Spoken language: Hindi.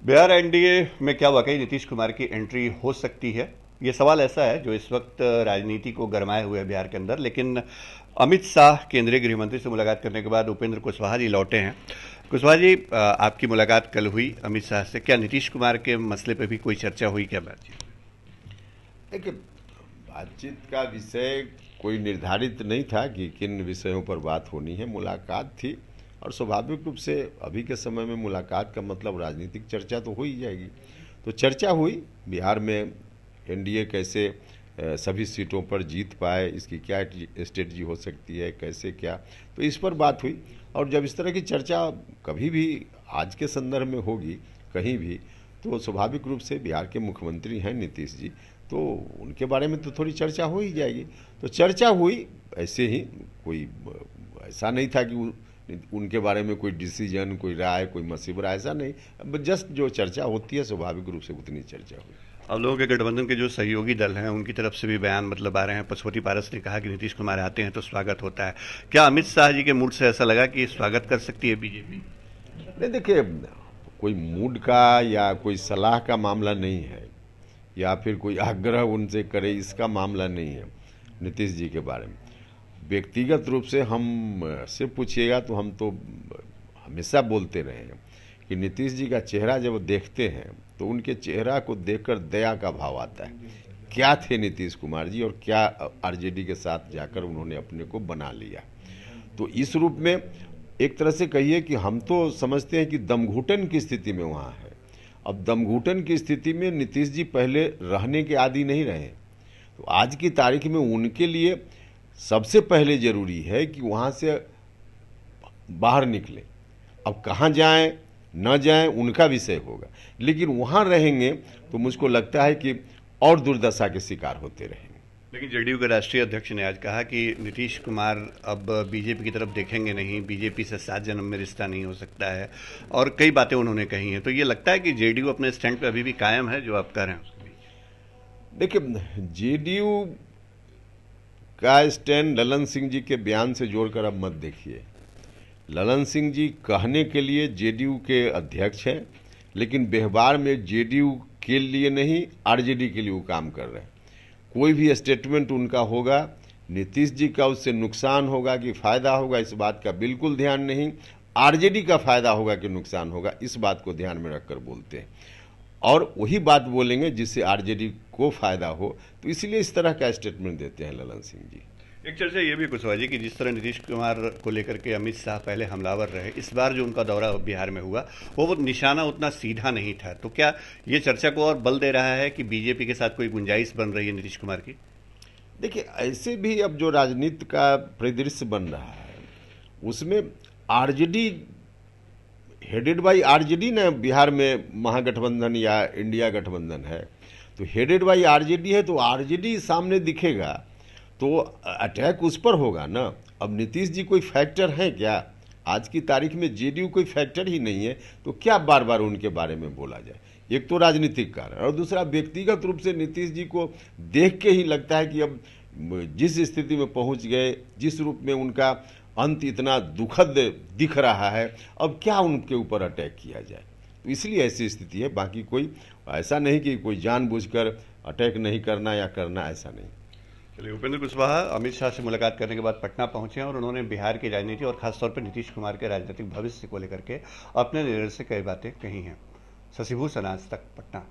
बिहार एनडीए में क्या वाकई नीतीश कुमार की एंट्री हो सकती है? ये सवाल ऐसा है जो इस वक्त राजनीति को गरमाए हुए है बिहार के अंदर। लेकिन अमित शाह केंद्रीय गृह मंत्री से मुलाकात करने के बाद उपेंद्र कुशवाहा जी लौटे हैं। कुशवाहा जी, आपकी मुलाकात कल हुई अमित शाह से, क्या नीतीश कुमार के मसले पे भी कोई चर्चा हुई? क्या बातचीत? देखिए, बातचीत का विषय कोई निर्धारित नहीं था कि किन विषयों पर बात होनी है। मुलाकात थी और स्वाभाविक रूप से अभी के समय में मुलाकात का मतलब राजनीतिक चर्चा तो हो ही जाएगी। तो चर्चा हुई बिहार में एनडीए कैसे सभी सीटों पर जीत पाए, इसकी क्या स्ट्रेटजी हो सकती है, कैसे क्या, तो इस पर बात हुई। और जब इस तरह की चर्चा कभी भी आज के संदर्भ में होगी कहीं भी, तो स्वाभाविक रूप से बिहार के मुख्यमंत्री हैं नीतीश जी, तो उनके बारे में तो थोड़ी चर्चा हो ही जाएगी। तो चर्चा हुई, ऐसे ही कोई ऐसा नहीं था कि उनके बारे में कोई डिसीजन, कोई राय, कोई मशवरा, ऐसा नहीं। जस्ट जो चर्चा होती है स्वाभाविक रूप से उतनी चर्चा हुई। अब लोगों के गठबंधन के जो सहयोगी दल हैं उनकी तरफ से भी बयान मतलब आ रहे हैं। पशुपति पारस ने कहा कि नीतीश कुमार आते हैं तो स्वागत होता है। क्या अमित शाह जी के मूड से ऐसा लगा कि स्वागत कर सकती है बीजेपी? नहीं, देखिए, कोई मूड का या कोई सलाह का मामला नहीं है, या फिर कोई आग्रह उनसे करे, इसका मामला नहीं है नीतीश जी के बारे में। व्यक्तिगत रूप से हम से पूछिएगा तो हम तो हमेशा बोलते रहे हैं कि नीतीश जी का चेहरा जब देखते हैं तो उनके चेहरा को देखकर दया का भाव आता है। क्या थे नीतीश कुमार जी और क्या आरजेडी के साथ जाकर उन्होंने अपने को बना लिया। तो इस रूप में एक तरह से कहिए कि हम तो समझते हैं कि दमघुटन की स्थिति में वहाँ है। अब दमघुटन की स्थिति में नीतीश जी पहले रहने के आदी नहीं रहे, तो आज की तारीख में उनके लिए सबसे पहले जरूरी है कि वहाँ से बाहर निकले। अब कहाँ जाएं न जाएं उनका विषय होगा, लेकिन वहाँ रहेंगे तो मुझको लगता है कि और दुर्दशा के शिकार होते रहेंगे। लेकिन जेडीयू के राष्ट्रीय अध्यक्ष ने आज कहा कि नीतीश कुमार अब बीजेपी की तरफ देखेंगे नहीं, बीजेपी से 7 जन्म में रिश्ता नहीं हो सकता है, और कई बातें उन्होंने कही हैं। तो ये लगता है कि जेडीयू अपने स्टैंड पे अभी भी कायम है जो आप कह रहे हैं उसके बीच? देखिए, जेडीयू का स्टैंड ललन सिंह जी के बयान से जोड़कर अब मत देखिए। ललन सिंह जी कहने के लिए जेडीयू के अध्यक्ष हैं, लेकिन व्यवहार में जेडीयू के लिए नहीं, आरजेडी के लिए वो काम कर रहे हैं। कोई भी स्टेटमेंट उनका होगा, नीतीश जी का उससे नुकसान होगा कि फायदा होगा, इस बात का बिल्कुल ध्यान नहीं। आरजेडी का फायदा होगा कि नुकसान होगा, इस बात को ध्यान में रखकर बोलते हैं, और वही बात बोलेंगे जिससे आरजेडी को फायदा हो। तो इसलिए इस तरह का स्टेटमेंट देते हैं ललन सिंह जी। एक चर्चा ये भी कुशवाहा जी कि जिस तरह नीतीश कुमार को लेकर के अमित शाह पहले हमलावर रहे, इस बार जो उनका दौरा बिहार में हुआ वो निशाना उतना सीधा नहीं था। तो क्या ये चर्चा को और बल दे रहा है कि बीजेपी के साथ कोई गुंजाइश बन रही है नीतीश कुमार की? देखिए, ऐसे भी अब जो राजनीति का परिदृश्य बन रहा है उसमें आरजेडी, हेडेड बाई आरजेडी ना, बिहार में महागठबंधन या इंडिया गठबंधन है, तो हेडेड बाई आरजेडी है, तो आरजेडी सामने दिखेगा तो अटैक उस पर होगा ना। अब नीतीश जी कोई फैक्टर हैं क्या? आज की तारीख में जेडीयू कोई फैक्टर ही नहीं है, तो क्या बार बार उनके बारे में बोला जाए? एक तो राजनीतिक कारण, और दूसरा व्यक्तिगत रूप से नीतीश जी को देख के ही लगता है कि अब जिस स्थिति में पहुंच गए, जिस रूप में उनका अंत इतना दुखद दिख रहा है, अब क्या उनके ऊपर अटैक किया जाए। तो इसलिए ऐसी स्थिति है, बाकी कोई ऐसा नहीं कि कोई जानबूझकर अटैक नहीं करना या करना, ऐसा नहीं। चलिए, उपेंद्र कुशवाहा अमित शाह से मुलाकात करने के बाद पटना पहुंचे हैं और उन्होंने बिहार की राजनीति और खासतौर पर नीतीश कुमार के राजनीतिक भविष्य को लेकर के अपने निर्णय से कई बातें कही हैं। शशिभूषण, आज तक, पटना।